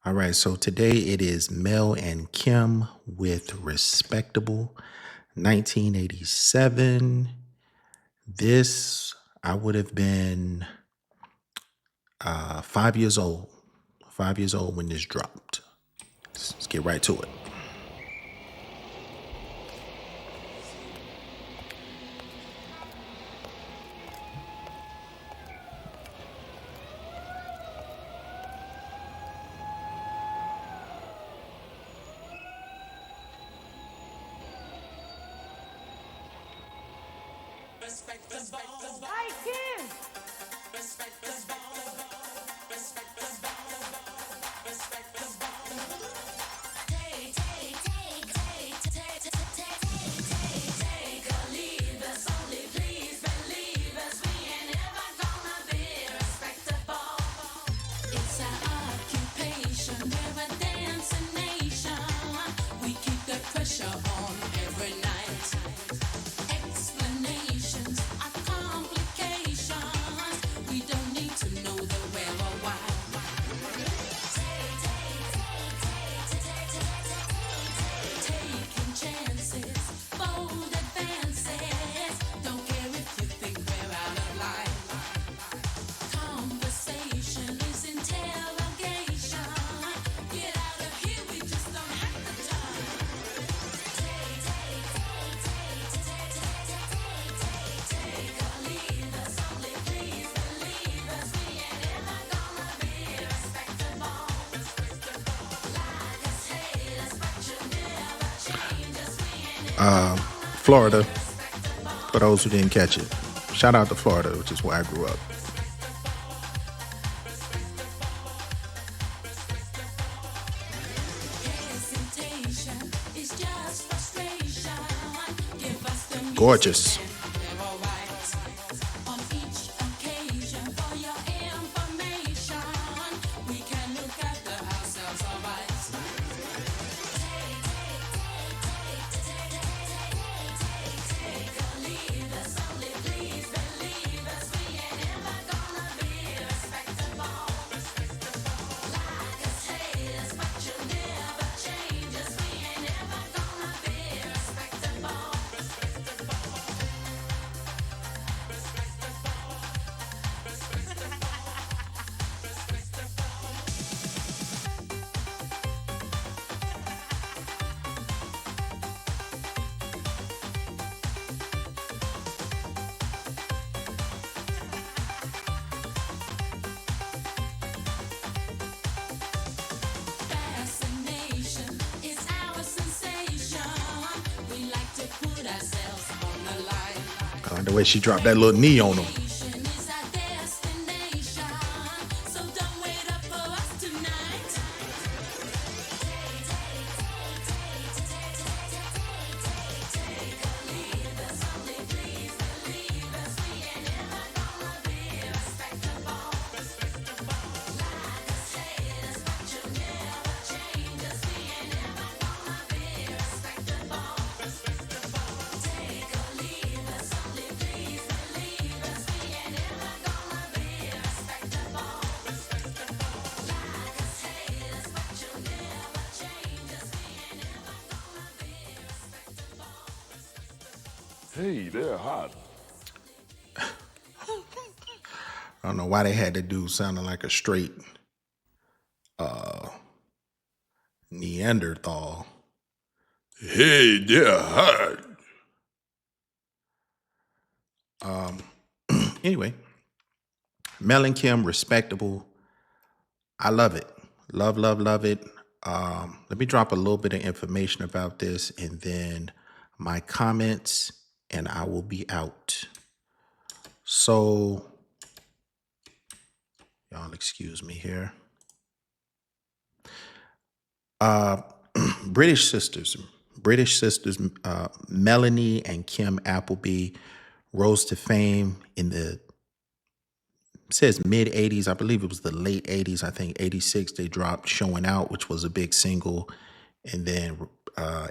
All right, so today it is Mel and Kim with Respectable 1987. This, I would have been 5 years old. 5 years old when this dropped. Let's get right to it. Aitken! It's our occupation, we're a dancing nation. We keep the pressure on every night. Explanations are complications. We don't need to know the where or why. Taking chances, bold advances. Don't care if you think we're out of line. Conversation is interrogation. Get out of here, we just don't have the time. Take or leave us, only please believe us. We ain't ever gonna be respectable. Like us, hate us, but you never change us. We ain't Florida, for those who didn't catch it. Shout out to Florida, which is where I grew up. hesitation. It's just frustration. Give us the music. Gorgeous. We're all right. On each occasion, for your information, we can look after ourselves all right. Take or leave us, only please believe us. We ain't ever gonna be respectable. Like us, hate us, but you never change us. We ain't ever gonna be respectable. Fascination is our sensation. We like to put ourselves on the line. The way she dropped that little knee on him. Nation is our destination. So don't wait up for us tonight. Take or leave us, only please believe us. We ain't ever gonna be respectable. Like us, hate us, but you never change us. We ain't ever gonna be respectable. Take or leave us, only please believe us. We ain't ever gonna be respectable. Like us, hate us, but you never change us. We ain't ever gonna be respectable. Hey, they're hot. I don't know why they had to do sounding like a straight Neanderthal. Hey, they're hot. Anyway, Mel and Kim, Respectable. I love it. Love, love, love it. Let me drop a little bit of information about this and then my comments, and I will be out. So, y'all excuse me here. British sisters, Melanie and Kim Appleby rose to fame in the says mid 80s. I believe it was the late 80s. I think 86 they dropped Showing Out, which was a big single. And then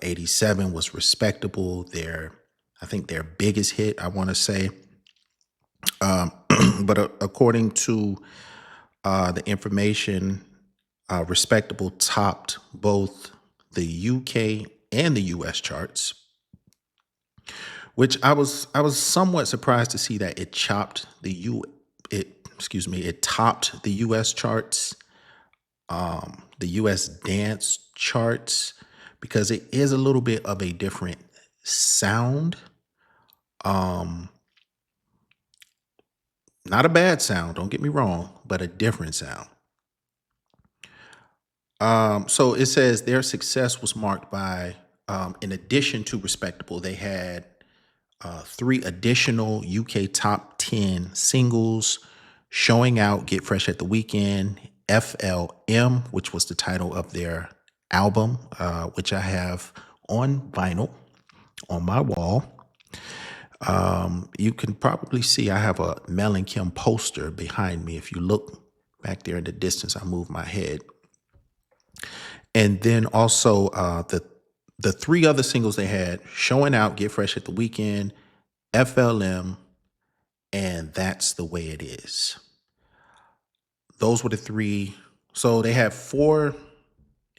87 was Respectable, I think their biggest hit, I want to say. But according to the information Respectable topped both the UK and the US charts, which I was somewhat surprised to see that it chopped the U it excuse me, it topped the US charts, the US dance charts, because it is a little bit of a different sound. Um Not a bad sound, don't get me wrong, but a different sound. So it says their success was marked by, in addition to Respectable, they had three additional UK top 10 singles: Showing Out, Get Fresh at the Weekend, F.L.M, which was the title of their album, which I have on vinyl on my wall. You can probably see I have a Mel and Kim poster behind me. If you look back there in the distance, I move my head. And then also the three other singles they had: Showing Out, Get Fresh at the Weekend, FLM, and That's the Way It Is. Those were the three. So they had four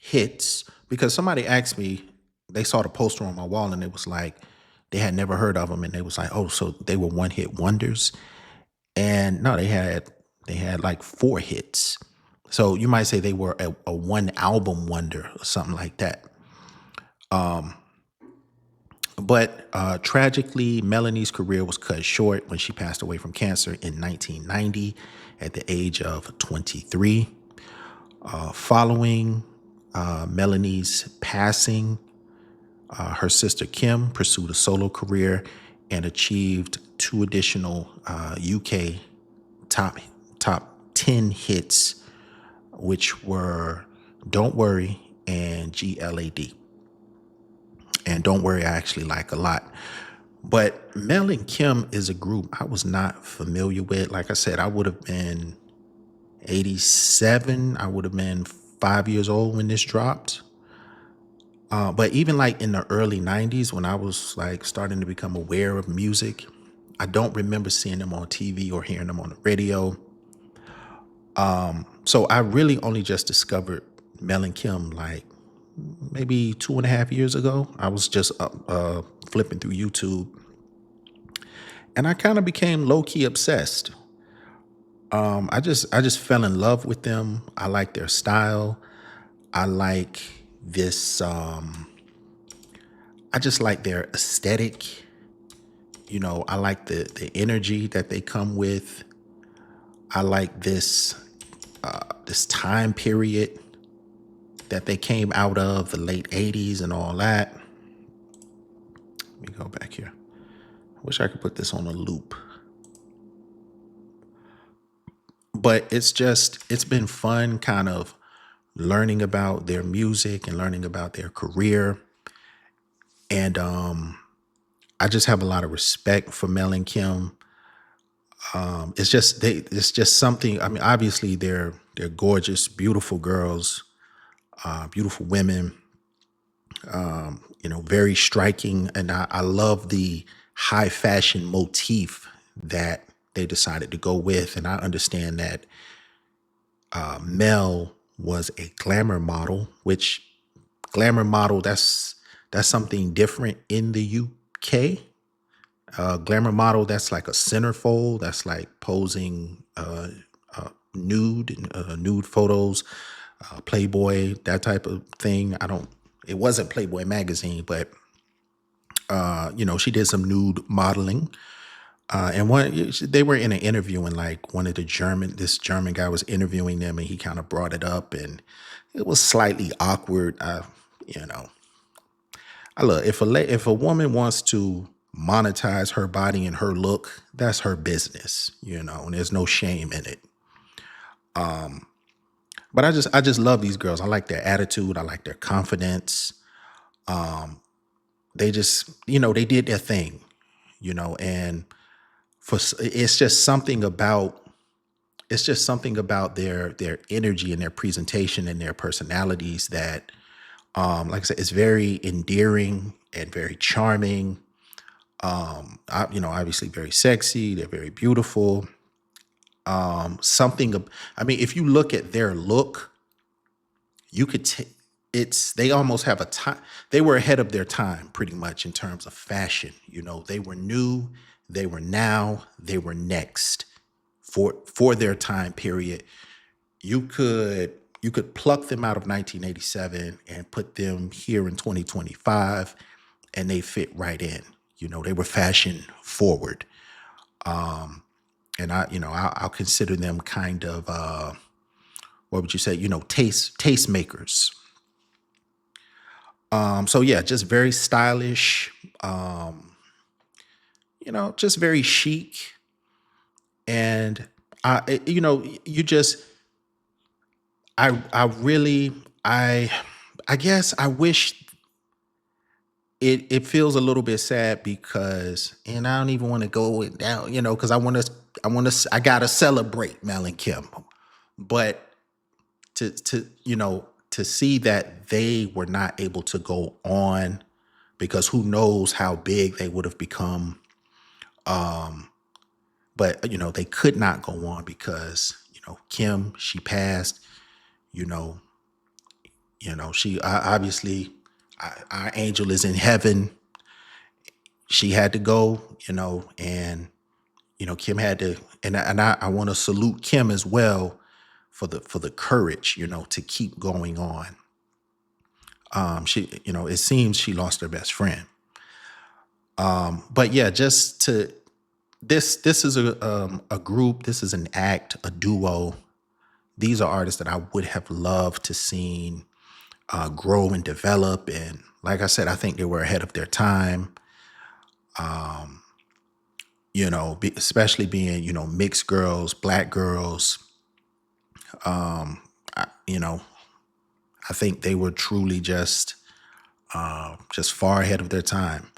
hits, because somebody asked me, they saw the poster on my wall and it was like they had never heard of them, and they was like, "Oh, so they were one hit wonders?" And no, they had like four hits. So you might say they were a one album wonder or something like that. But tragically, Melanie's career was cut short when she passed away from cancer in 1990 at the age of 23. Following Melanie's passing, her sister Kim pursued a solo career and achieved two additional UK top top 10 hits, which were "Don't Worry" and "GLAD." And "Don't Worry" I actually like a lot. But Mel and Kim is a group I was not familiar with. Like I said, I would have been 87. I would have been 5 years old when this dropped. But even like in the early 90s, when I was like starting to become aware of music, I don't remember seeing them on TV or hearing them on the radio. So I really only just discovered Mel and Kim like maybe 2.5 years ago. I was just flipping through YouTube, and I kind of became low key obsessed. I just fell in love with them. I like their style. I like this. I just like their aesthetic. I like the energy that they come with. I like this time period that they came out of, the late 80s and all that. Let me go back here. I wish I could put this on a loop. But it's been fun kind of learning about their music and learning about their career. And I just have a lot of respect for Mel and Kim. It's just something. I mean, obviously they're gorgeous, beautiful girls, beautiful women, very striking. And I love the high fashion motif that they decided to go with. And I understand that Mel was a glamour model, which glamour model, that's something different in the UK. Glamour model, that's like a centerfold, that's like posing nude photos, Playboy, that type of thing. It wasn't Playboy magazine, but she did some nude modeling. And they were in an interview, and like this German guy was interviewing them, and he kind of brought it up, and it was slightly awkward. You know, I look, if a woman wants to monetize her body and her look, that's her business, and there's no shame in it. But I just love these girls. I like their attitude. I like their confidence. They just, they did their thing, and it's just something about their energy and their presentation and their personalities that, like I said, it's very endearing and very charming. Obviously very sexy. They're very beautiful. I mean, if you look at their look, you could it's they almost have a time. They were ahead of their time pretty much in terms of fashion. They were new, they were now, they were next for their time period. You could pluck them out of 1987 and put them here in 2025, and they fit right in. They were fashion forward. And I'll consider them kind of what would you say? Taste makers. So yeah, just very stylish. Just very chic, and you just I really I guess I wish it feels a little bit sad because, and I don't even want to go it down, because I gotta celebrate Mel and Kim, but to see that they were not able to go on, because who knows how big they would have become. But they could not go on because Kim, she passed. you know she obviously, our angel is in heaven. She had to go, and Kim had to, and I want to salute Kim as well for the courage, to keep going on. It seems she lost her best friend. But yeah, just to this is a group, this is an act, a duo. These are artists that I would have loved to seen grow and develop. And like I said, I think they were ahead of their time. Especially being mixed girls, black girls. I, you know, I think they were truly just far ahead of their time.